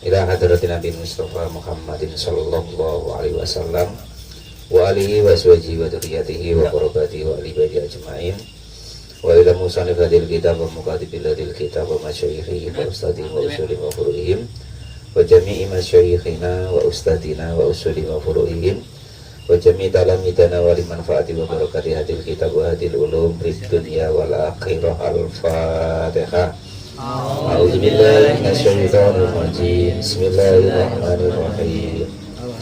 ila hadratin Nabi Mustafa Muhammadin sallallahu alaihi wasallam wa alihi wa aswajihi wa dzurriyyatihi wa qurrabatihi wa ali baiti ajmain wa ila musannif hadil kitab wa muqaddibil hadil kitab wa masyayikhihi wa ustadihim wa usulihim wa furu'ihim wa jami'i masyayikhina wa ustadina wa usulihim wa furu'ihim wa jami'i talamidana wa limanfaati wa barakati hadil kitab wa hadil ulum fid dunya wal akhirah. Al-Fatihah. A'udzu billahi minasyaitonir rajim. Bismillahirrahmanirrahim.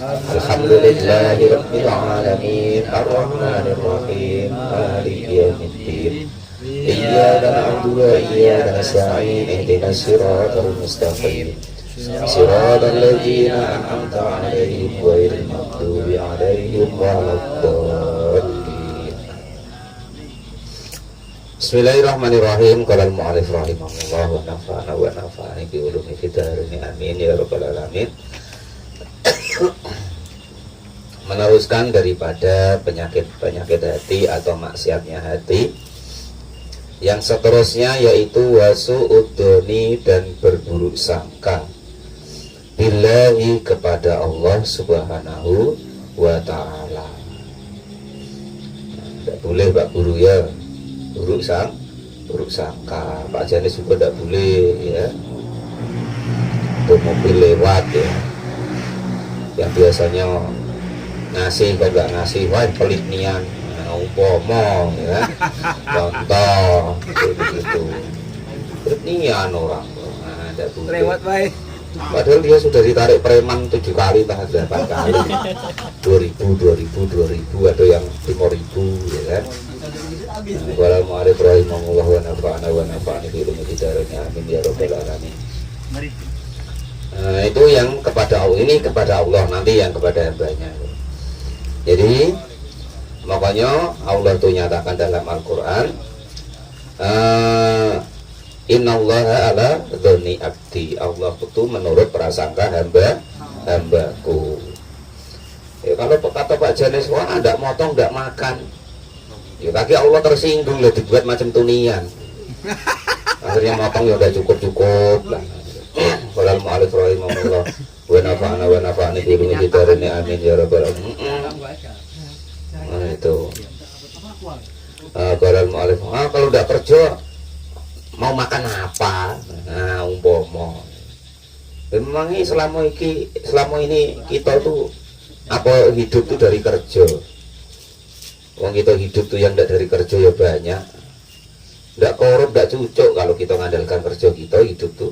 Alhamdulillahi rabbil alamin arrahmanir rahim maliki yaumiddin. Iyyaka na'budu wa iyyaka nasta'in ihdinas siratal mustaqim siratal ladzina an'amta 'alaihim ghairil maghdubi 'alaihim waladdallin. Bismillahirrahmanirrahim. Qala al-mu'allif rahimahullah wa nafa'ana wa nafa'ani bi ulumi fid dharain amin ya rabbal alamin. Meneruskan daripada penyakit hati atau maksiatnya hati, yang seterusnya yaitu wasu'udoni dan berburuk sangka billahi kepada Allah subhanahu wa ta'ala. Tidak boleh Pak Guru ya, buruk sangka. Pak Janis juga tidak boleh ya. Itu mobil lewat ya, yang biasanya ngasih kok nggak ngasih, wah pelit nian, umpama ya, contoh begitu, pelit nian orang, ada lewat baik. Padahal dia sudah ditarik preman 7 kali, entah 8 kali, 2000, ada yang 5.000 ya kan. Walal mu'arif rahimahullah wa nafa'ana wa nafa'ani bi ilmi bidarani amin ya rabbal alamin. Nah, itu yang kepada Allah, ini kepada Allah, nanti yang kepada hambanya. Jadi makanya Allah itu nyatakan dalam Al-Quran, innallaha ala dzanni abdi, Allah itu menurut prasangka hambaku. Ya, kalau kata Pak Janes, wah tidak motong, tidak makan, ya kaki Allah tersinggung lah, dibuat macam tunian. Akhirnya motong ya udah cukup lah. Walal mu'alif rahimahullah wa nafa'ana wa nafa'ani bi ilmi bidarani amin ya rabbal alamin. Nah itu walal mu'alif, kalau udah kerja mau makan apa? Nah umpama memang selama ini kita tuh apa hidup tuh dari kerja. Wong kita hidup tuh yang tidak dari kerja ya banyak, tidak korup, tidak cucuk kalau kita mengandalkan kerja kita hidup tuh.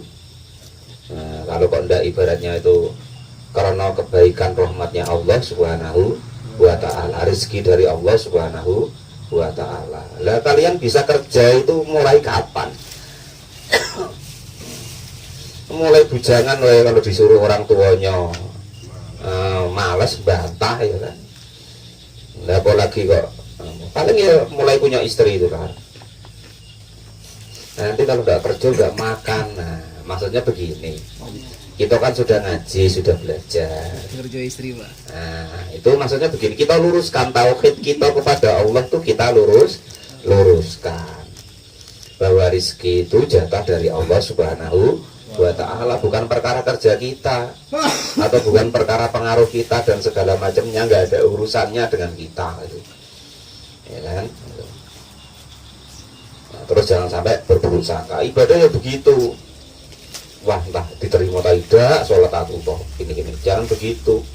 Nah, kalau kok tidak ibaratnya itu karena kebaikan rahmatnya Allah subhanahu wa ta'ala, rezeki dari Allah subhanahu wa ta'ala. Lah kalian bisa kerja itu mulai kapan? Mulai bujangan loh, kalau disuruh orang tuanya malas bantah ya kan. Nah apalagi kok paling ya mulai punya istri itu kan. Nanti kalau nggak kerja nggak makan. Nah maksudnya begini, kita kan sudah ngaji, sudah belajar kerja istri Pak. Nah itu maksudnya begini, kita luruskan tauhid kita kepada Allah tuh, kita luruskan bahwa rezeki itu jatah dari Allah subhanahu wa ta'ala, bukan perkara kerja kita atau bukan perkara pengaruh kita dan segala macamnya, nggak ada urusannya dengan kita gitu. Ya kan? Nah, terus jangan sampai berburuk sangka. Ibadah ya begitu, wah entah diterima atau tidak, sholat atau toh ini jangan begitu.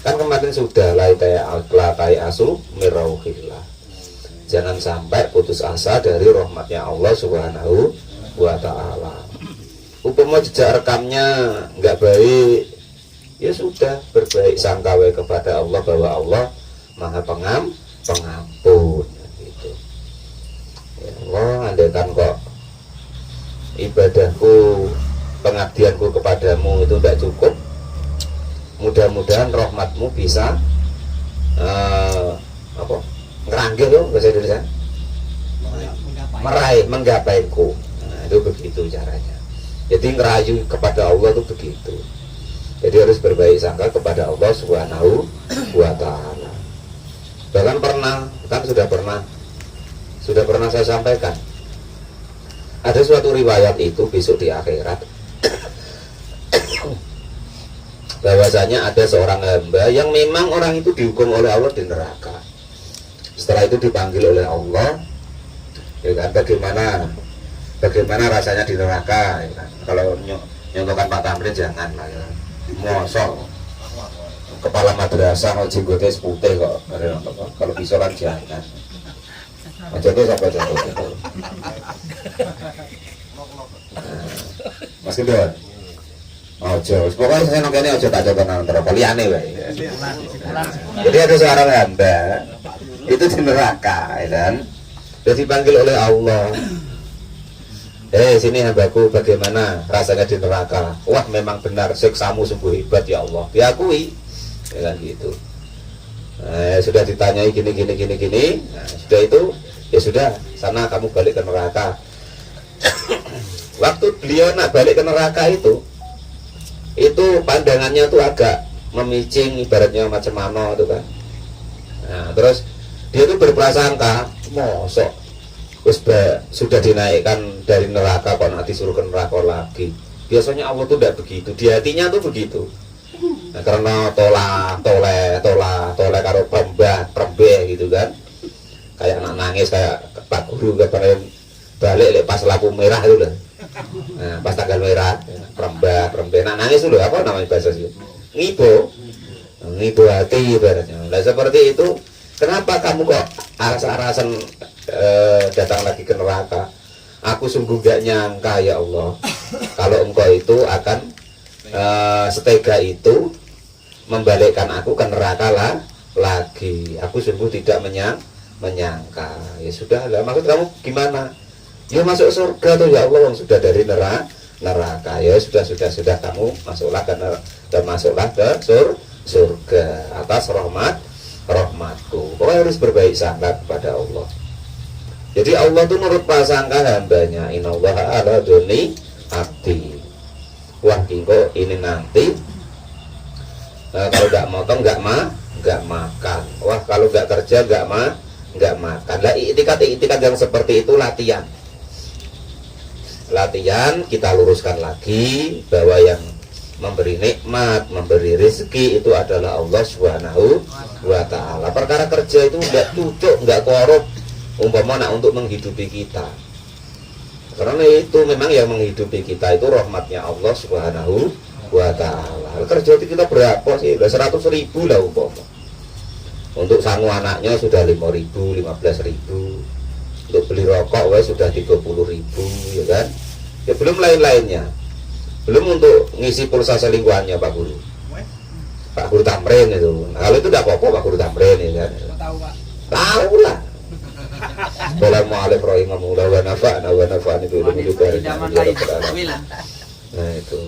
Kan kemarin sudah latai asu mirauhillah, jangan sampai putus asa dari rahmatnya Allah subhanahu wa ta'ala. Upama jejak rekamnya nggak baik, ya sudah berbaik sangka kepada Allah bahwa Allah maha pengampun gitu. Ya Allah, andaikan kok ibadahku, pengabdianku kepadamu itu tidak cukup, mudah-mudahan rahmatmu bisa ngeranggil loh bahasa Indonesia, menggapaiku. Nah, itu begitu caranya. Jadi ngerayu kepada Allah itu begitu. Jadi harus berbaik sangka kepada Allah subhanahu wa ta'ala. Bahkan sudah pernah saya sampaikan, ada suatu riwayat itu besok di akhirat bahwasanya ada seorang hamba yang memang orang itu dihukum oleh Allah di neraka. Setelah itu dipanggil oleh Allah, ya kan, bagaimana rasanya di neraka, ya kan? Kalau nyontohkan Pak Tamrin jangan lah ya, mosok kepala madrasah mau jenggotnya seputih kok, kalau bisa kan jangan. Contoh siapa contoh? Mas Gendon. Ojo, pokoknya saya nongkrongnya ojo tak coba antara poliane wae. Jadi ada seorang hamba itu di neraka, ya kan? Dia dipanggil oleh Allah. Sini hambaku, bagaimana rasanya di neraka? Wah, memang benar siksamu sungguh hebat ya Allah. Diakui, ya kan gitu. Sudah ditanyai gini. Nah, sudah itu, ya sudah, sana kamu balik ke neraka. Waktu beliau nak balik ke neraka itu pandangannya tuh agak memicing, ibaratnya macam mana itu kan. Nah, terus dia tuh berprasangka, mosok sudah dinaikkan dari neraka kok nanti suruh ke neraka lagi. Biasanya Allah tuh tidak begitu, di hatinya tuh begitu. Nah, karena tolak karo prembeh gitu kan, kayak anak nangis, kayak Pak Guru kemarin balik pas lampu merah itu lah. Nah, pas tanggal merah prembeh nak nangis dulu, apa namanya bahasa sih, ngibo hati ibaratnya. Nah, seperti itu, kenapa kamu kok aras-arasan datang lagi ke neraka? Aku sungguh gak nyangka ya Allah, kalau engkau itu akan setega itu membalikkan aku ke neraka lagi. Aku sungguh tidak menyangka. Ya sudah lah, maksud kamu gimana? Ya masuk surga tuh ya Allah, yang sudah dari neraka. Ya sudah kamu masuklah ke surga atas rahmatku. Pokoknya harus berbaik sangka kepada Allah. Jadi Allah tuh menurut prasangka hambanya. Innallaha ala dzonni abdi. Wah kingko ini nanti kalau nggak motong nggak makan. Wah kalau nggak kerja nggak makan. Lah itikat yang seperti itu latihan kita luruskan lagi bahwa yang memberi nikmat, memberi rezeki itu adalah Allah Subhanahu wa Ta'ala. Perkara kerja itu nggak cucuk, nggak korup, umpama nak untuk menghidupi kita. Karena itu memang yang menghidupi kita itu rahmatnya Allah Subhanahu wa Ta'ala. Kerja kita berapa sih? Udah 100.000 lah umpama. Untuk sangu anaknya sudah 5.000, 15.000. Untuk beli rokok sudah 30.000, ya kan? Ya belum lain-lainnya. Belum untuk ngisi pulsa selingkuhannya Pak Guru. Pak Guru Tamrin itu. Nah, kalau itu tidak apa-apa Pak Guru Tamrin, ya kan? Tahu lah. Assalamualaikum warahmatullahi wabarakatuh. Nah itu.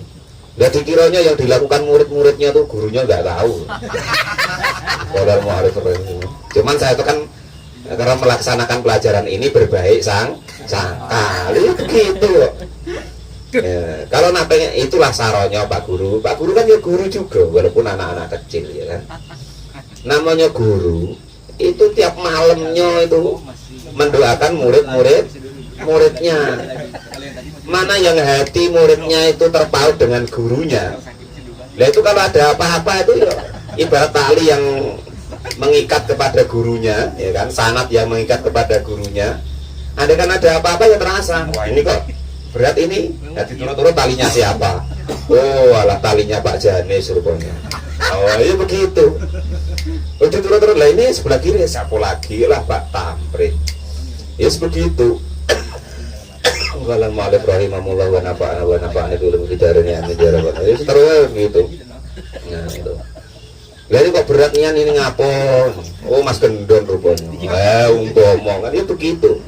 Nah dikiranya yang dilakukan murid-muridnya tuh gurunya nggak tahu. Assalamualaikum. Cuman saya itu kan karena melaksanakan pelajaran ini berbaik sangka, begitu. Ya, kalau napenya itulah saronya Pak Guru. Pak Guru kan ya guru juga, walaupun anak-anak kecil, ya kan. Namanya guru itu tiap malamnya itu mendoakan muridnya. Mana yang hati muridnya itu terpaut dengan gurunya. Nah itu kalau ada apa-apa itu ya, ibarat tali yang mengikat kepada gurunya, ya kan, sanad yang mengikat kepada gurunya. Andai kan ada apa-apa ya terasa, wah ini kok berat ini, hati turun-turun talinya siapa? Oh alah talinya Pak Janes rupanya. Oh iya begitu. Udah turun-turun lah, ini sebelah kiri siapa lagi lah Pak Tamrin. Ya begitu. Assalamualaikum warahmatullahi wabarakatuh. Terus gitu. Nah itu. Lah ini kok berat nian ini ngapon? Oh Mas Gendon rupanya. Umpama kan ya begitu.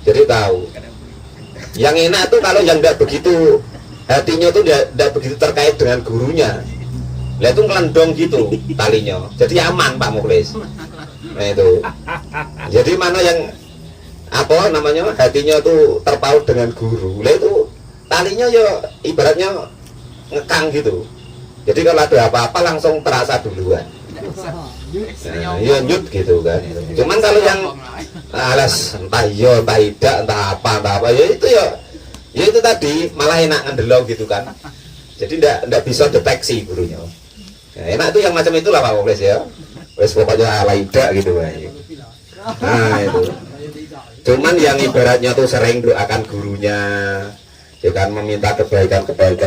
Jadi tahu. Yang enak tuh kalau yang enggak begitu hatinya tuh enggak begitu terkait dengan gurunya. Lah itu ngelendong gitu talinya. Jadi aman Pak Muklis. Nah itu. Jadi mana yang apa namanya hatinya tuh terpaut dengan guru. Lah itu talinya ya ibaratnya ngekang gitu. Jadi kalau ada apa-apa langsung terasa duluan. Nah, ya nyut gitu kan. Cuman kalau yang alas entah iya, entah tidak, entah apa ya itu tadi malah enak ngendelong gitu kan. Jadi ndak bisa deteksi gurunya. Nah, enak tuh yang macam itulah Pak Muklis ya. Wes pokoknya laida gitu baik. Nah itu. Cuman yang ibaratnya tuh sering doakan gurunya, ya kan, meminta kebaikan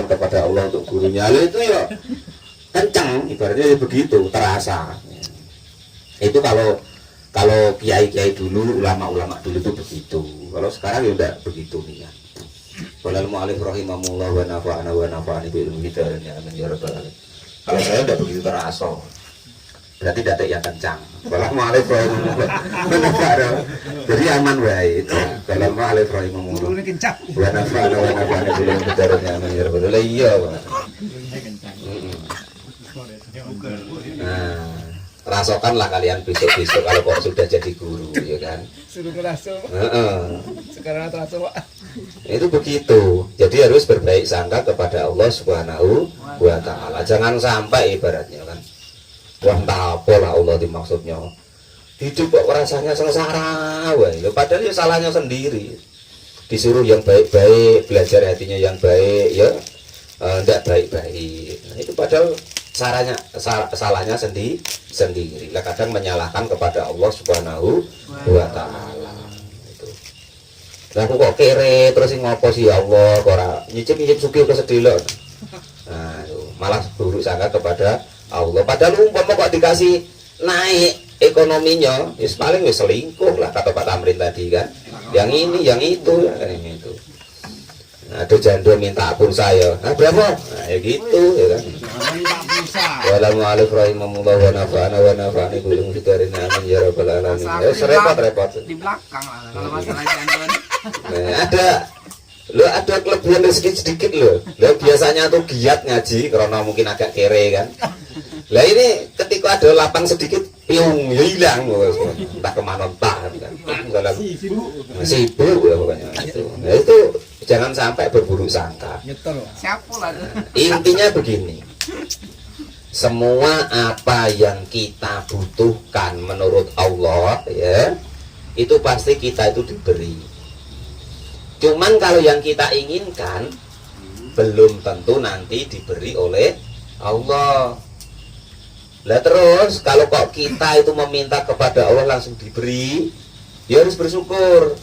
kepada Allah untuk gurunya. Lalu itu ya kencang, ibaratnya ya begitu, terasa. Itu kalau kiai-kiai dulu, ulama-ulama dulu itu begitu. Kalau sekarang ya udah begitu nih ya. Walal mu'alif rahimahullah wa nafa'ana bi ilmi hidayah amin ya rabbal alamin. Kalau saya udah begitu terasa, berarti datuk yang kencang. Walal mu'alif rahimahullah wa nafa'ana, jadi aman wae itu. Walal mu'alif rahimahullah wa nafa'ana bi ilmi hidayah amin ya rabbal alamin. Iya Pak. Nah, rasakanlah kalian besok-besok kalau kok sudah jadi guru, ya kan? Suruh kerasa. Sekarang terasa Pak. Itu begitu. Jadi harus berbaik sangka kepada Allah Subhanahu wa taala. Jangan sampai ibaratnya kan, wah entah apa lah Allah dimaksudnya. Hidup kok rasanya sengsara wae. Padahal ya salahnya sendiri. Disuruh yang baik-baik, belajar hatinya yang baik, ya enggak baik-baik. Nah, itu padahal salahnya sendiri. Kadang menyalahkan kepada Allah Subhanahu wa taala. Lah aku kok kere terus ngopo sih ya Allah, kok ora nyicip sugih kesedilok. Nah, itu malah buruk sangka kepada Allah. Padahal umpama kok dikasih naik ekonominya, wis paling wis selingkuh lah kata Pak Tamrin tadi kan. Yang ini, yang itu, yang itu. Nah, ada janda minta pulsa ya. Nah, berapa? Nah, ya gitu ya kan. Wassalamualaikum warahmatullahi wabarakatuh. Belum dikarin amin ya rabbal alamin. Repot. Di belakang lah kalau masalah janda. Nah, ada kelebihan rezeki sedikit loh. Lah biasanya tuh giat ngaji karena mungkin agak kere kan. Lah ini ketika ada lapang sedikit piung ya hilang entah kemana entah kan. Sibuk ya pokoknya itu. Nah, itu jangan sampai berburuk sangka. Siapa lah? Intinya begini. Semua apa yang kita butuhkan menurut Allah ya, itu pasti kita itu diberi. Cuman kalau yang kita inginkan belum tentu nanti diberi oleh Allah. Lah terus kalau kok kita itu meminta kepada Allah langsung diberi, ya harus bersyukur.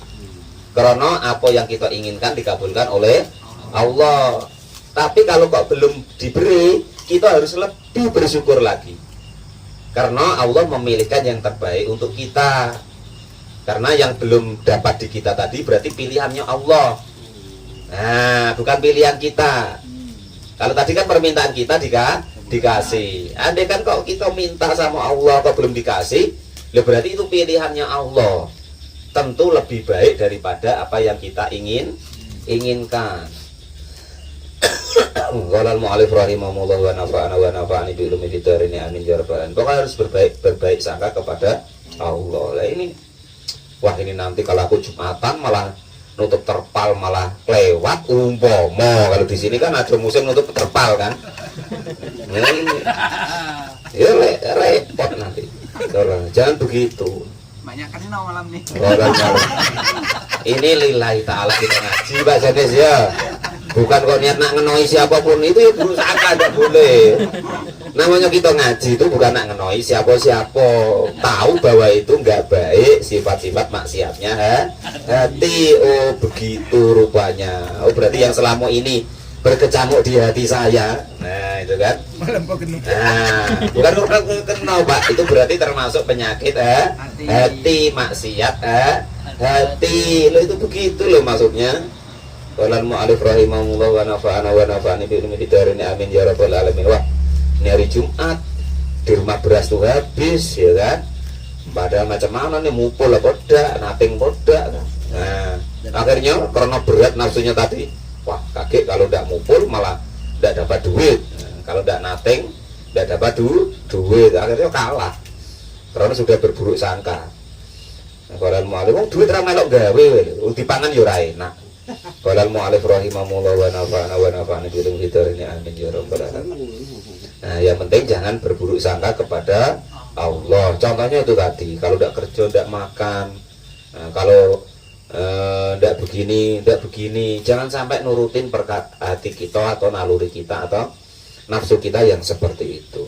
Karena apa yang kita inginkan dikabulkan oleh Allah. Tapi kalau kok belum diberi, kita harus lebih bersyukur lagi. Karena Allah memilihkan yang terbaik untuk kita. Karena yang belum dapat di kita tadi berarti pilihannya Allah. Nah, bukan pilihan kita. Kalau tadi kan permintaan kita dikasih. Andai kan kok kita minta sama Allah kok belum dikasih, ya berarti itu pilihannya Allah. Tentu lebih baik daripada apa yang kita inginkan. Qolal mu'alif rahimahullah wa nafa'ani bi ilmi fitrin amin ya rabbal alamin. Pokoknya harus berbaik sangka kepada Allah. Lah ini, wah ini nanti kalau aku Jumatan malah nutup terpal malah lewat umpama. Kalau di sini kan ada musim nutup terpal kan. Nah, ini ya repot nanti. Jangan begitu. Banyak kan ini malam nih. Ini lillahi ta'ala kita ngaji Pak Janes ya. Bukan kok niat nak ngenoi siapapun, itu ya berusaha tidak boleh. Namanya kita ngaji itu bukan nak ngenoi siapa-siapa. Tahu bahwa itu enggak baik sifat-sifat maksiatnya hati. Oh begitu rupanya. Oh berarti yang selama ini berkecamuk di hati saya. Nah itu kan. Nah bukan kenal Pak. Itu berarti termasuk penyakit hati maksiat hati. Lo itu begitu loh maksudnya. Walal mu'alif rahimahullah wa nafa'ani bi ilmi fitrin amin ya rabbal alamin. Wah ini hari Jumat di rumah beras tuh habis ya kan. Padahal macam mana nih mupul lah podak, naping podak. Nah akhirnya karena berat nafsunya tadi, wah kaget kalau tidak mupul malah tidak dapat duit. Nah, kalau tidak nating tidak dapat duit, akhirnya kalah karena sudah berburuk sangka. Kalau mu'alif duit ra melok gawe dipangan yo ra enak. Qolal mu'alif rahimahullah wa nafa'ani bi ilmi fitrin amin ya rabbal alamin. Nah, yang penting jangan berburuk sangka kepada Allah. Contohnya itu tadi, kalau tidak kerja, tidak makan, nah, kalau tidak begini, jangan sampai nurutin hati kita atau naluri kita atau nafsu kita yang seperti itu.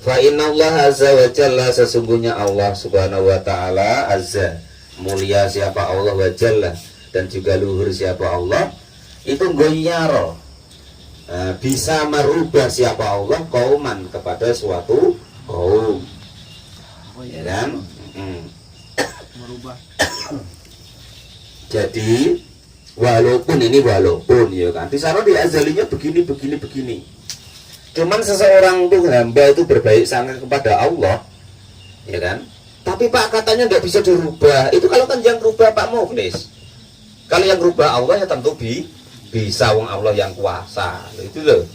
Fa innallaha azza wa jalla, sesungguhnya Allah subhanahu wa ta'ala, azza mulia siapa Allah, wa jalla dan juga luhur siapa Allah, itu goyaro, bisa merubah siapa Allah kauman kepada suatu kaum, ya kan? Merubah. Jadi walaupun ya kan, di sana di azalinya begini. Cuman seseorang tuh hamba itu berbaik sangka kepada Allah, ya kan? Tapi Pak katanya nggak bisa dirubah. Itu kalau kan yang rubah Pak Muflis. Kalau yang rubah Allah ya tentu bisa, wong Allah yang kuasa. Itu loh.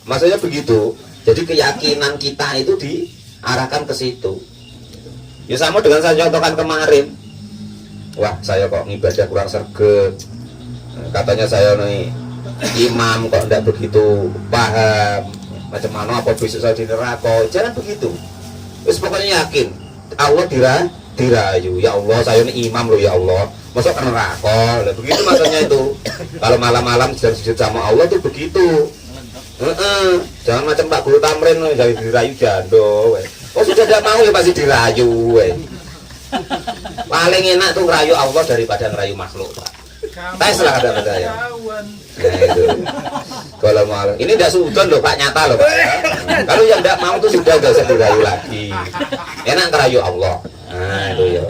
Maksudnya begitu. Jadi keyakinan kita itu diarahkan ke situ. Ya sama dengan saya contohkan kemarin. Wah, saya kok ibadah kurang serget. Katanya saya nih imam kok enggak begitu paham. Macam mana apa besok saya di neraka? Jangan begitu. Wis pokoknya yakin Allah dirayu. Ya Allah, saya ini imam loh ya Allah. Masuk ke neraka. Lah begitu maksudnya itu. Kalau malam-malam sedang sujud sama Allah tuh begitu. Jangan macam Pak Guru Tamrin jadi dirayu jando. Oh sudah tidak mau ya pasti dirayu. Paling enak tuh ngerayu Allah daripada ngerayu makhluk, Pak. Tes lah ada ya. Nah itu. Kalau mau ini tidak sudon loh Pak, nyata loh Pak. Kalau yang tidak mau tuh sudah nggak usah dirayu lagi. Enak ngerayu Allah. Nah itu ya.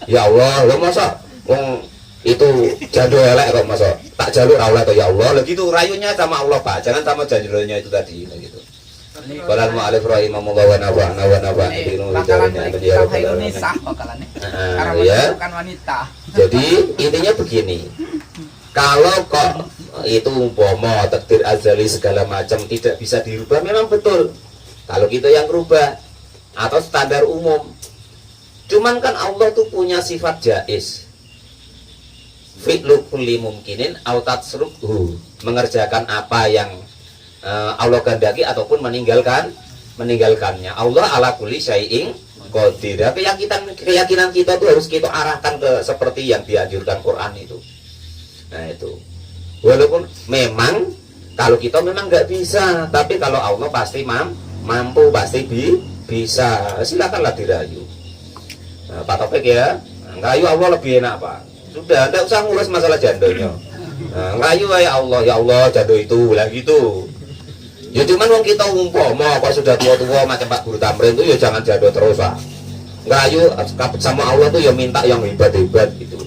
Ya Allah, lo masa itu jando elek kok masa tak jalur Allah atau ya Allah. Lagi itu rayunya sama Allah Pak, jangan sama jandolnya itu tadi gitu. Balal mu'alif rahimahullah wa nafa'na wa nafa'na binu hidayahnya amin ya rabbal alamin. Ya. Jadi intinya begini. Kalau kok itu umpama takdir azali segala macam tidak bisa dirubah, memang betul. Kalau kita yang rubah atau standar umum. Cuman kan Allah tuh punya sifat jaiz. Fi'lu kulli mumkinin au tatsruhu, mengerjakan apa yang Allah kehendaki ataupun meninggalkannya. Allah ala kulli syai'in qadir. Keyakinan kita tuh harus kita arahkan ke seperti yang dianjurkan Quran itu. Nah itu. Walaupun memang kalau kita memang nggak bisa, tapi kalau Allah pasti mampu, pasti bisa. Silakanlah dirayu. Nah, Pak Taufik ya, ngerayu Allah lebih enak Pak. Sudah, tidak usah ngurus masalah jandonya. Nah, ngerayu ya Allah jando itu lah gitu. Ya cuman wong kita umpama kok sudah tua-tua macam Pak Guru Tamrin itu ya jangan jado terus Pak. Ngerayu sama Allah tuh ya minta yang hebat-hebat gitu.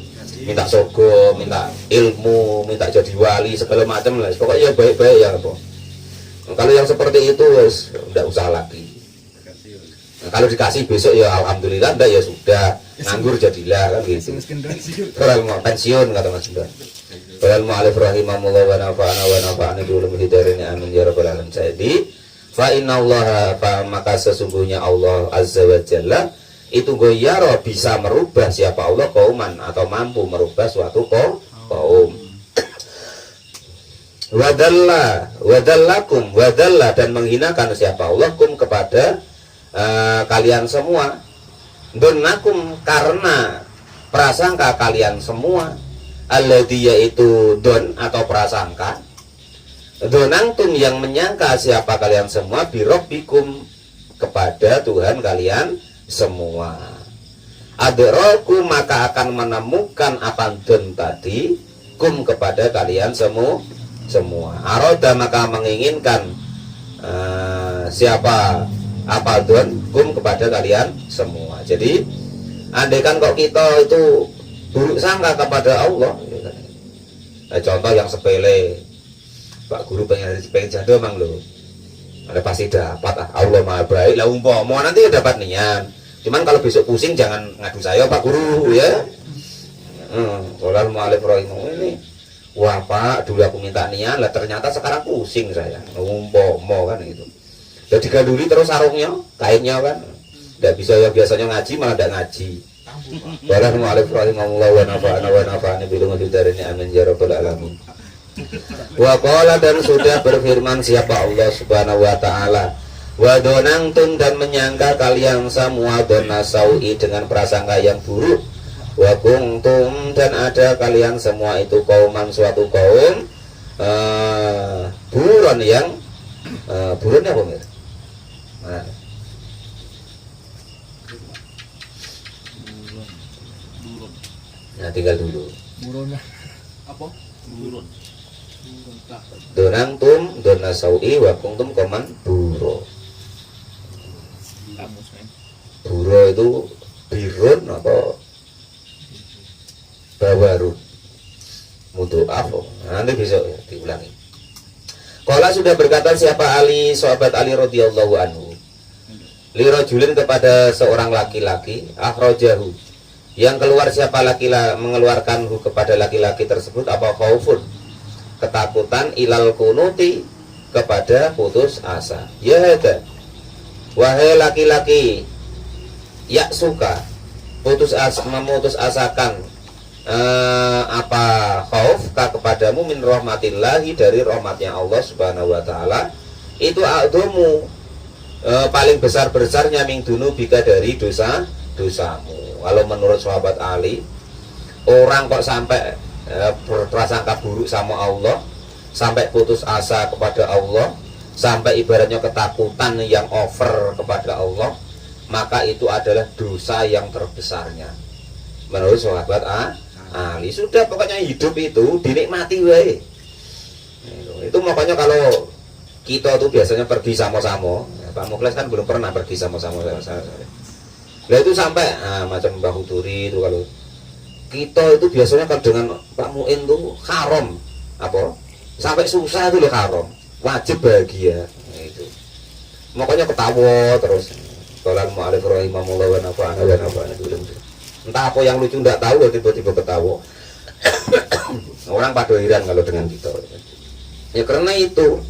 Minta surga, minta ilmu, minta jadi wali segala macam lah. Pokoknya ya baik-baik ya apa. Nah, kalau yang seperti itu ya tidak usah lagi. Nah, kalau dikasih besok ya alhamdulillah, enggak ya sudah. Nganggur jadilah kan gitu. Kalau mau pensiun kata Mas Bunda. Wal mu'alif rahimahullah wa nafa'ana wa nafa'ana bi ulumil hidayah amin ya rabbal alamin. Jadi fa innallaha, maka sesungguhnya Allah azza wa jalla itu goyaro bisa merubah siapa Allah kauman, atau mampu merubah suatu kaum. Wadallakum wadalla, dan menghinakan siapa Allah kum kepada kalian semua. Donakum, karena prasangka kalian semua. Alladhi, yaitu don atau prasangka. Donangtum, yang menyangka siapa kalian semua, birobbikum, kepada Tuhan kalian semua. Adraku, maka akan menemukan apa don tadi, kum kepada kalian semua. Aroda, maka menginginkan siapa apa don kum kepada kalian semua. Jadi andaikan kok kita itu buruk sangka kepada Allah, nah, contoh yang sepele, Pak Guru pengen janda emang loh, ada pasti dapat. Allah maha baik lah, umpama nanti dapat nian. Cuman kalau besok pusing jangan ngadu saya Pak Guru ya. Kalau mu'alif rahimahullah ini, wah Pak dulu aku minta nian lah, ternyata sekarang pusing saya, umpama kan gitu. Jadi diganduli terus sarungnya, kainnya kan, tidak bisa ya, biasanya ngaji malah tidak ngaji. Barang mu'alif rahimahullah wa nafa'ana bi ulumil hidayah amin ya rabbal alamin. Wa qala, dan sudah berfirman siapa Allah subhanahu wa ta'ala, wa donangtum, dan menyangka kalian semua, dona saui, dengan prasangka yang buruk, wa kuntum, dan ada kalian semua itu kauman, suatu kaum, buron yang buron apa mir? Nah, tinggal dulu. Buronnya apa? Buron. Donantum dona sawi wa kuntum koman buro. Kamus kan. Buro itu birun atau bawarun. Mutu apa? Nanti besok ya diulangi. Kala sudah berkata siapa Ali, sahabat Ali radhiyallahu anhu. Lirajulin kepada seorang laki-laki, akhrajahu. Yang keluar siapa laki-laki mengeluarkan kepada laki-laki tersebut apa khaufun, ketakutan ilal kunuti kepada putus asa. Ya hada, wahai laki-laki, ya suka memutus asakan apa khauf kepadamu min rahmatillahi dari rahmatnya Allah subhanahu wa ta'ala, itu a'dhamu paling besar-besarnya min dunubika dari dosamu. Kalau menurut sahabat Ali, orang kok sampai berprasangka buruk sama Allah, sampai putus asa kepada Allah, sampai ibaratnya ketakutan yang over kepada Allah, maka itu adalah dosa yang terbesarnya menurut sahabat Ali. Sudah, pokoknya hidup itu dinikmati wae. Itu makanya kalau kita tuh biasanya pergi sama-sama, Pak Mukles kan belum pernah pergi sama-sama saya. Nah itu sampai macam Mbah Huduri itu, kalau kita itu biasanya kalau dengan Pak Muin tuh haram apa sampai susah itu loh, haram, wajib bahagia. Nah, itu makanya ketawa terus kalau mu'alif rahimahullah wa nafa'ana itu entah apa yang lucu nggak tahu loh, tiba-tiba ketawa. Orang pada heran kalau dengan kita ya, karena itu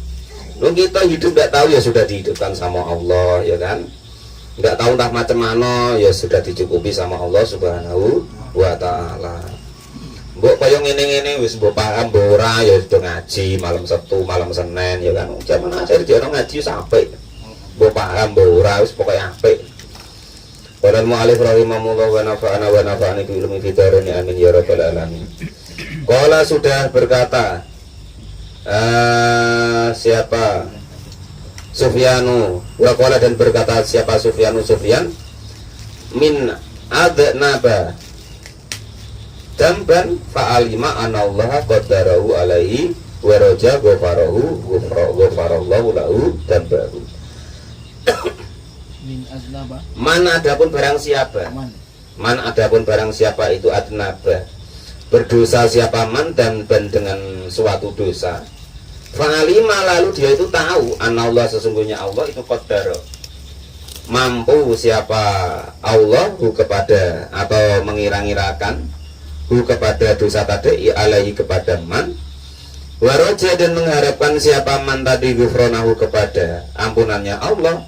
loh, kita hidup nggak tahu ya sudah dihidupkan sama Allah ya kan, nggak tahu entah macam mana ya sudah dicukupi sama Allah subhanahu wa ta'ala. Mbok kaya ngene-ngene wis mbok paham mbok ora ya sudah ngaji malam Sabtu malam Senin ya kan, zaman akhir dia ngaji sampai mbok paham mbok ora wis pokoke apik. Qala al-mu'allif rahimahullah wa nafa'ana bi ilmi fitarani amin ya rabbal alamin. Qala sudah berkata siapa Sufyanu wa qala, dan berkata siapa Sufyan min adnaba damban fa'alima anallaha qaddarahu alaihi wa raja ghafarallahu lahu dambahu. Min aznaba. Man adapun barang siapa, man adapun barang siapa itu adnaba berdosa siapa man dan dengan suatu dosa, fa'alima lalu dia itu tahu anallah sesungguhnya Allah itu qaddara mampu siapa Allah kepada atau mengira-ngirakan kepada dosa tadi alaihi kepada man, waraja dan mengharapkan siapa man tadi ghufranahu kepada ampunannya Allah,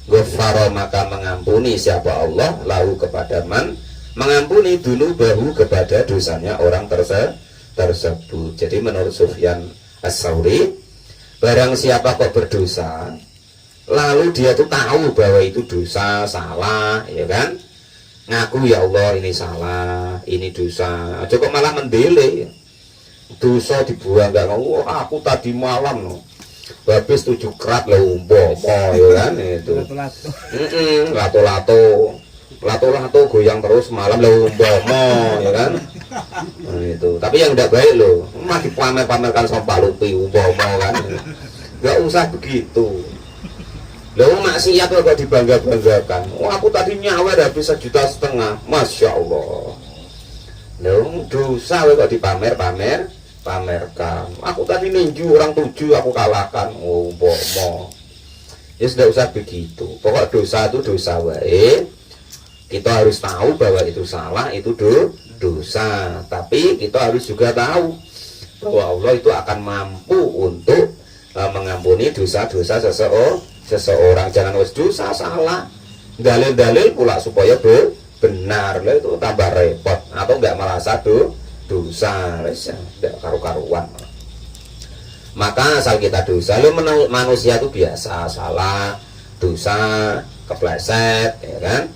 ghafara maka mengampuni siapa Allah lahu kepada man, mengampuni dulu bahu kepada dosanya orang tersebut. Jadi menurut Sufyan As-Sauri, barang siapa kok berdosa lalu dia tuh tahu bahwa itu dosa, salah ya kan, ngaku ya Allah ini salah, ini dosa, aja kok malah mendele dosa dibuang, enggak ngomong aku tadi malam no habis 7 kerat lah umpama ya kan, itu lato-lato goyang terus malam lah umpama ya kan. Nah, itu tapi yang tidak baik loh, masih pamer-pamerkan sama Pak Lupi umpama kan, nggak usah begitu. Lalu maksiat kok dibangga-banggakan. Oh, aku tadi nyawer habis 1,5 juta, masya Allah. Lalu dosa kok pamerkan. Aku tadi ninju orang 7 aku kalahkan. Oh, bomo. Ya sudah usah begitu. Pokok dosa itu dosa wae. Kita harus tahu bahwa itu salah, itu dosa. Tapi kita harus juga tahu bahwa Allah itu akan mampu untuk mengampuni dosa-dosa seseorang. Jangan wis dosa salah dalil-dalil pula supaya benar lah, itu tambah repot atau enggak merasa dosa tidak karu-karuan. Maka asal kita dosa, lo manusia itu biasa salah, dosa, kepleset ya kan.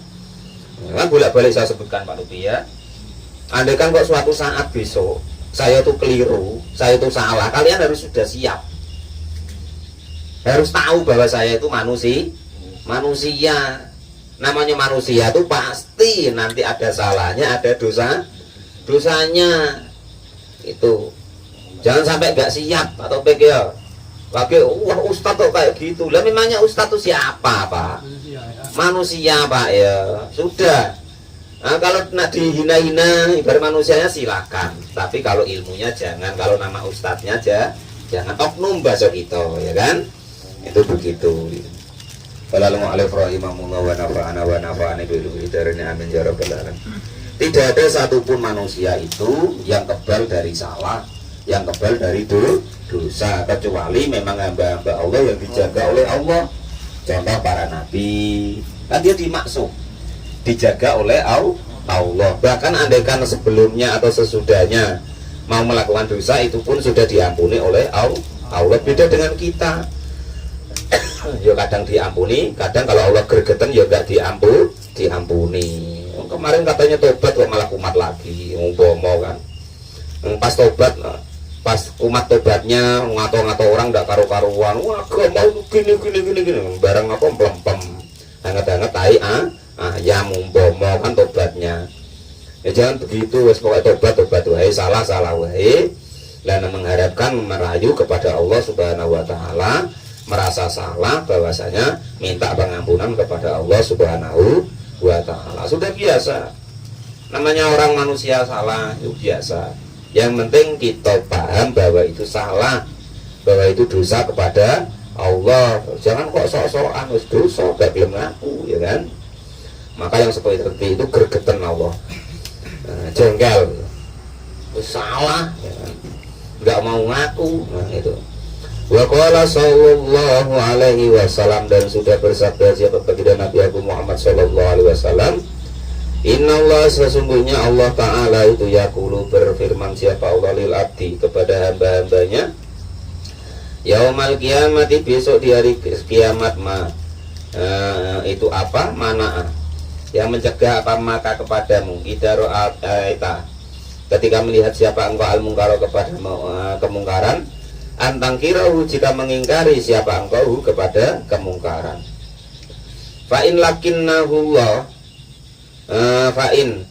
Kan bolak-balik saya sebutkan Pak Lupi ya, andai kan kok suatu saat besok saya tuh keliru, saya tuh salah, kalian harus sudah siap, harus tahu bahwa saya itu manusia. Namanya manusia itu pasti nanti ada salahnya, ada dosanya itu. Jangan sampai nggak siap atau PKO. Pakai wah ustadz kok kayak gitu. Lah memangnya ustadz itu siapa, Pak? Manusia, Pak ya. Sudah. Nah, kalau nak dihina-hina ibarat manusianya silakan. Tapi kalau ilmunya jangan. Kalau nama ustadznya aja jangan oknum bahasa kita, ya kan? Itu begitu. Wallahualam rahimahullah wa nafa'ana bil hidayah amin ya rabbal alamin. Tidak ada satupun manusia itu yang kebal dari salah, yang kebal dari dosa, kecuali memang hamba-hamba Allah yang dijaga oleh Allah. Contoh para nabi, kan dia dimaksud, dijaga oleh Allah. Bahkan andaikan sebelumnya atau sesudahnya mau melakukan dosa, itu pun sudah diampuni oleh Allah. Beda dengan kita. Ya kadang diampuni, kadang kalau Allah gregetan ya enggak diampuni. Kemarin katanya tobat kok malah kumat lagi, umpama kan. Pas tobat, pas kumat tobatnya ngato-ngato orang enggak karu-karuan. Wah, mau gini. Barang apa pelempem. Hangat-hangat tai ya umpama kan tobatnya. Ya jangan begitu, wis pokoke tobat wae, salah wae. Dan mengharapkan merayu kepada Allah Subhanahu wa taala, merasa salah bahwasanya minta pengampunan kepada Allah Subhanahu wa taala. Sudah biasa. Namanya orang manusia salah itu biasa. Yang penting kita paham bahwa itu salah, bahwa itu dosa kepada Allah. Jangan kok sok-sokan wis dosa gak gelem ngaku, ya kan? Maka yang seperti itu gregetan Allah. Jengkel. Salah, ya kan? Gak mau ngaku. Nah, itu. Wa qala sallallahu alaihi wasallam, dan sudah bersabda siapa baginda Nabi Agung Muhammad sallallahu alaihi wasallam, innallaha, sesungguhnya Allah taala itu yaqulu, berfirman siapa Allah, lil abdi, kepada hamba-hambanya, yaumal kiamati, besok di hari kiamat, itu apa? Mana yang mencegah apa maka kepadamu, idaro aita, ketika melihat siapa engkau al-mungkaro, kepada kemungkaran, antang kirahu, jika mengingkari siapa engkau kepada kemungkaran. Fa'in lakinnahu Allah, fa'in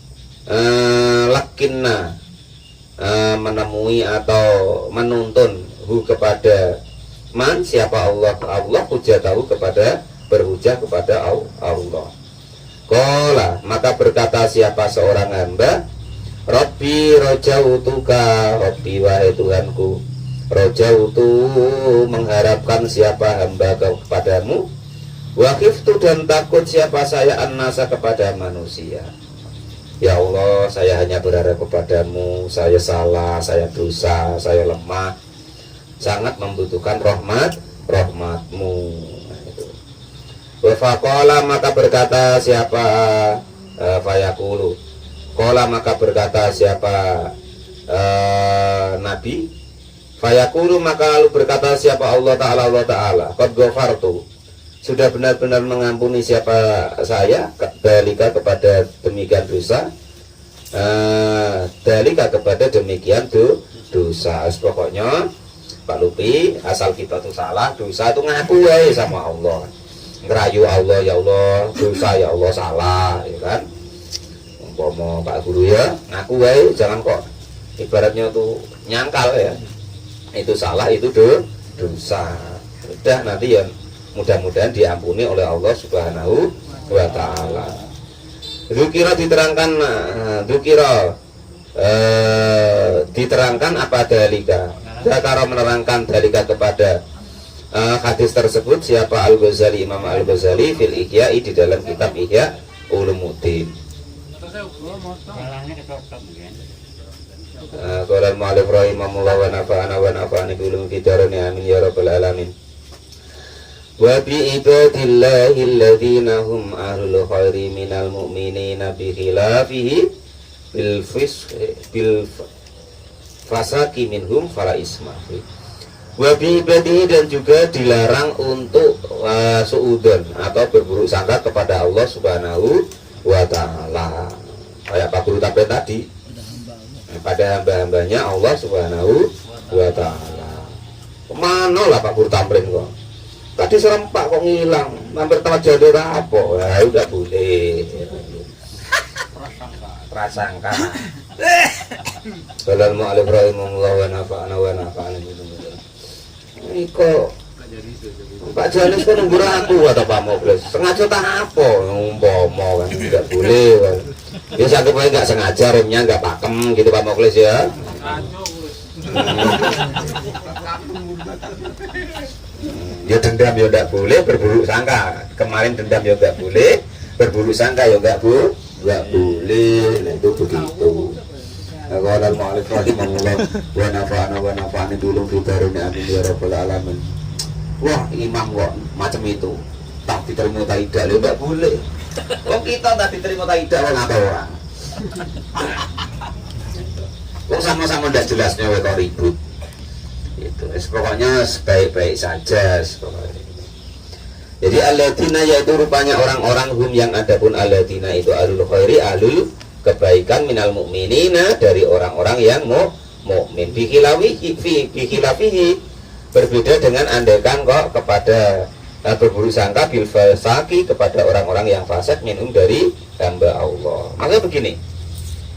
lakinna, menemui atau menuntun hu kepada man, siapa Allah, hujatahu, kepada berhujah kepada Allah. Qala, maka berkata siapa seorang hamba, Rabbi rojautuka, Rabbi wahai Tuhanku, rojautu, mengharapkan siapa hamba kepadamu, wakiftu, dan takut siapa saya annasa, kepada manusia. Ya Allah, saya hanya berharap kepadamu, saya salah, saya dosa, saya lemah, sangat membutuhkan rahmatmu. Wafaqala, maka berkata siapa, fayaqulu, qala, maka berkata siapa Nabi, fayaqulu, maka lalu berkata siapa Allah Ta'ala, qad ghafartu, sudah benar-benar mengampuni siapa saya, dalika, kepada demikian dosa, dalika, kepada demikian dosa. Pokoknya Pak Lupi, asal kita tuh salah, dosa itu ngaku ya sama Allah, ngerayu Allah, ya Allah dosa, ya Allah salah, ya kan. Umpama Pak Guru ya ngaku ya, jangan kok ibaratnya tuh nyangkal ya, itu salah, itu dosa. Udah, nanti ya mudah-mudahan diampuni oleh Allah Subhanahu wa ta'ala. Dzukira, diterangkan, diterangkan apa dalika, Zakara, menerangkan dalika kepada hadis tersebut siapa Al-Ghazali, Imam Al-Ghazali fil Ihya'i, di dalam kitab Ihya Ulumuddin. Qala al-mu'allif rahimahullah wa nafa'ana bi ulumi fidarani amin ya rabbal alamin. Wa bi ibadillahi alladhina hum ahlul khairi minal mu'minina bi khilafihi bil fasaki minhum fala ismafi. Wa bi ibadihi, dan juga dilarang untuk suudzon atau berburuk sangka kepada Allah Subhanahu wa ta'ala. Kayak Pak Guru Tampil tadi, pada hamba-hambanya Allah Subhanahu wa ta'ala. Kemana lah Pak Guru Tamrin kok? Tadi serempak kok ngilang, hampir tamat jodoh apa? Udah boleh. Prasangka. Sallallahu alaihi wa nafa'ana wa nafa'ana. Iko Pak Jalis kan nunggu aku atau Pak Mokles sengaja tak apa umpama kan tidak boleh kan. Ya satu kali nggak sengaja remnya nggak pakem gitu Pak Mokles ya. Ya dendam ya nggak boleh, berburuk sangka kemarin dendam ya nggak boleh, berburuk sangka ya nggak boleh. Nah itu begitu. Qala al-mu'allif rahimahullah wa nafa'ana dulu fitarun amin ya rabbal alamin. Wah imam kok macam itu tak diterima tak tidak ya nggak boleh. Kok kita tak diterima tak tidak apa orang. Kok sama-sama tidak jelasnya kok ribut. Itu pokoknya sebaik-baik saja pokoknya. Jadi alladzina yaitu rupanya orang-orang hum yang adapun alladzina itu alul khairi alul kebaikan minal mu'minina dari orang-orang yang mukmin bihilafihi berbeda dengan andekan kok kepada berburuk sangka bil fasaki kepada orang-orang yang fasik minum dari hamba Allah. Maksudnya begini,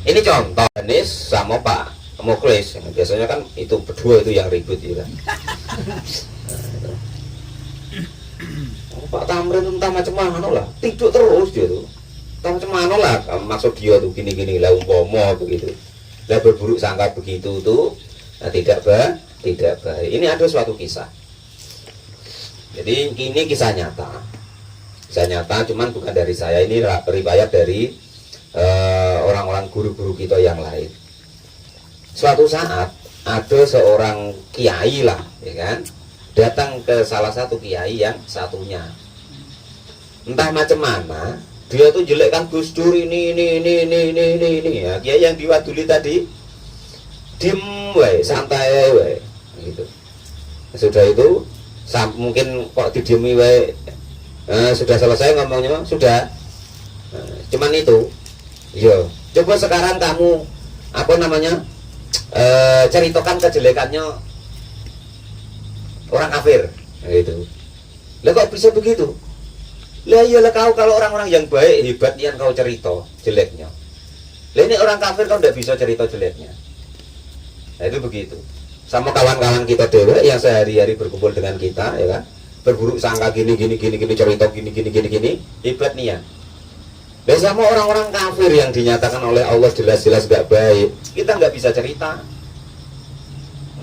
ini contoh Anies sama Pak Muklis, biasanya kan itu berdua itu yang ribut ya kan. Pak Tamrin entah macam mana lah, tidur terus dia tuh. Entah macam mana lah, maksud dia tuh gini-gini lah umpama begitu. Lah berburuk sangka begitu tuh tidak baik. Ini ada suatu kisah. Jadi ini kisah nyata. Kisah nyata, cuman bukan dari saya, ini riwayat dari orang-orang guru-guru kita yang lain. Suatu saat ada seorang kiai lah, ya kan, datang ke salah satu kiai yang satunya. Entah macam mana, dia tuh jelekkan Gus Dur ini. Ya, kiai yang diwaduli tadi, diem wae, santai wae, gitu. Sudah itu, mungkin kok didiemi wae, sudah selesai ngomongnya, sudah. Cuman itu, yo. Coba sekarang kamu apa namanya? Ceritakan kejelekannya orang kafir gitu. Lah kok bisa begitu? Lah iyalah kau kalau orang-orang yang baik hebat yang kau cerita jeleknya. Lah ini orang kafir kau tidak bisa cerita jeleknya. Nah itu begitu. Sama kawan-kawan kita dewa yang sehari-hari berkumpul dengan kita ya kan. Berburuk sangka gini cerita gini hebat niat. Dan sama orang-orang kafir yang dinyatakan oleh Allah jelas-jelas gak baik, kita nggak bisa cerita.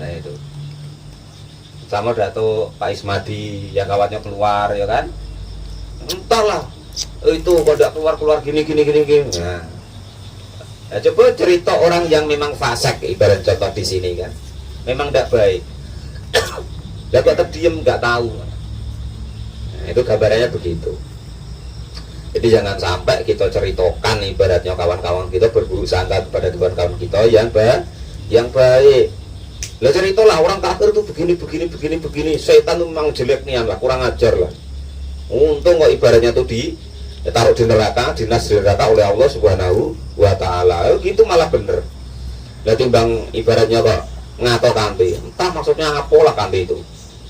Nah itu. Sama Dato Pak Ismadi yang kawannya keluar ya kan. Entahlah itu kok tidak keluar gini. Nah, coba cerita orang yang memang fasik, ibarat contoh di sini kan, memang tidak baik. Lah kok terdiam nggak tahu. Nah, itu gambarannya begitu. Jadi jangan sampai kita ceritakan ibaratnya kawan-kawan kita berburuk sangka kepada kawan-kawan kita yang baik. Lah ceritalah orang kafir itu begini, setan itu memang jelek nian lah, kurang ajar lah. Untung kok ibaratnya tuh ditaruh di neraka, dinas di neraka oleh Allah Subhanahu wa taala. Gitu malah bener. Lah timbang ibaratnya kok ngato kanti. Entah maksudnya apalah kanti itu.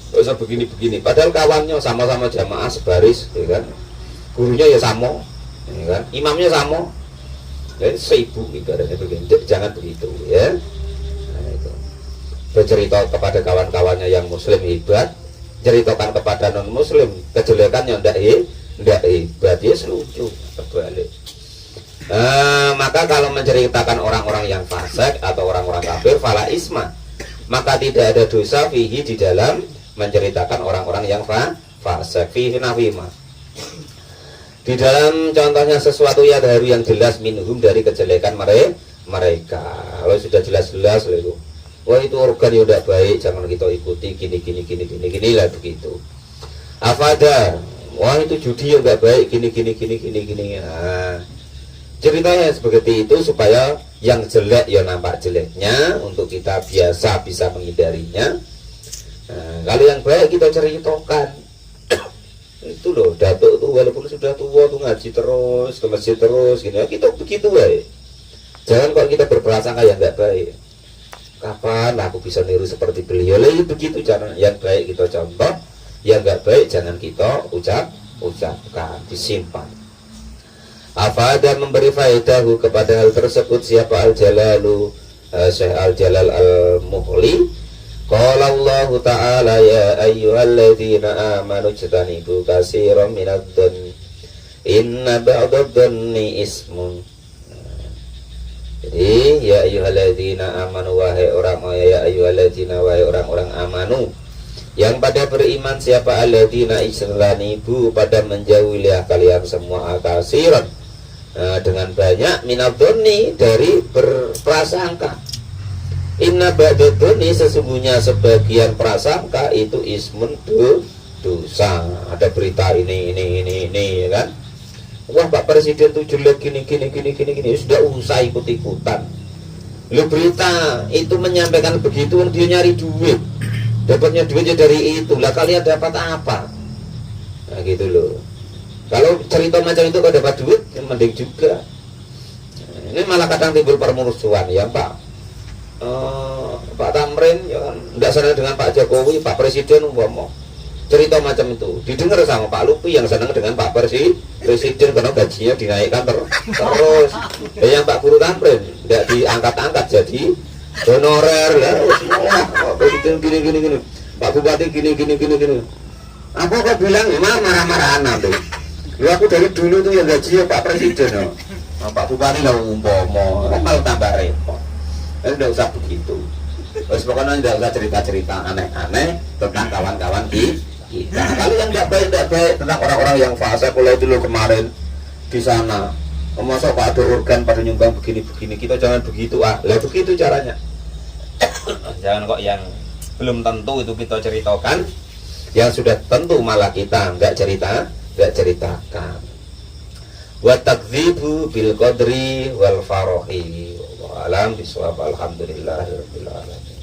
Kok bisa begini. Padahal kawannya sama-sama jamaah sebaris, ya kan? Gurunya ya sama, ya kan? Imamnya sama. Jadi sibuk ibaratnya begini. Jangan begitu ya. Nah, itu. Bercerita kepada kawan-kawannya yang muslim hebat, ceritakan kepada non muslim kejelekannya ndak hebat, dia lucu terbalik. Maka kalau menceritakan orang-orang yang fasik atau orang-orang kafir fala isma, maka tidak ada dosa fihi di dalam menceritakan orang-orang yang fasik fihi nafima. Di dalam contohnya sesuatu yang jelas minhum dari kejelekan mereka. Kalau sudah jelas-jelas itu, wah itu organ yang tidak baik, jangan kita ikuti gini lah begitu. Afada, wah itu judi yang tidak baik gini. Nah, ceritanya seperti itu supaya yang jelek ya nampak jeleknya, untuk kita biasa bisa menghindarinya. Nah, kalau yang baik kita ceritakan. Itu loh, datuk tuh walaupun sudah tua tuh ngaji terus, ke masjid terus gitu. Kita begitu baik. Jangan kalau kita berprasangka yang nggak baik. Kapan aku bisa niru seperti beliau? Lah begitu jangan. Yang baik kita contoh, yang nggak baik jangan kita ucapkan, disimpan. Afada memberi faedahu kepada hal tersebut siapa Al-Jalalu Syekh Al-Jalal Al-Muhli. Qala Allah Ta'ala ya ayyuhalladzina amanu jtanibu katsiran minadh-dhanni inna ba'dadh-dhanni ismun. Jadi ya ayyuhalladzina amanu wahai orang-orang amanu yang pada beriman siapa alladzina ijtanibu pada menjauhilah kalian semua katsiran dengan banyak minadh-dhanni dari berprasangka. Inna ba'dadh-dhanni sesungguhnya sebagian prasangka itu ismun dosa. Ada berita ini ya kan. Wah Pak Presiden tuh jelek gini sudah usah ikut-ikutan. Lu berita itu menyampaikan begitu dia nyari duit. Dapatnya duitnya dari itu. Lah kalian dapat apa? Nah gitu loh. Kalau cerita macam itu kalau dapat duit ya mending juga. Ini malah kadang timbul permusuhan ya Pak. Pak Tamrin ya kan tidak senang dengan Pak Jokowi, Pak Presiden umpama cerita macam itu didengar sama Pak Lupi yang senang dengan Pak Presiden karena gajinya dinaikkan terus. Yang Pak Guru Tamrin tidak diangkat-angkat jadi honorer lah. Presiden gini. Pak Bupati gini. Apa kau bilang emang marah-marahan nanti? Lu aku dari dulu tuh yang gajinya Pak Presiden ya. Pak Bupati lah umpama malah tambah repot. Tidak usah begitu. Terus pokoknya tidak usah cerita-cerita aneh-aneh tentang kawan-kawan kita. Kalau yang tidak baik tentang orang-orang yang fase mulai dulu kemarin di sana. Masa Pak ada organ pada nyumbang begini-begini, kita jangan begitu lah begitu caranya. Jangan kok yang belum tentu itu kita ceritakan, yang sudah tentu malah kita nggak ceritakan. Wa takdzibu bil qadri wal farohi. Alam bisawab alhamdulillahirabbil alamin.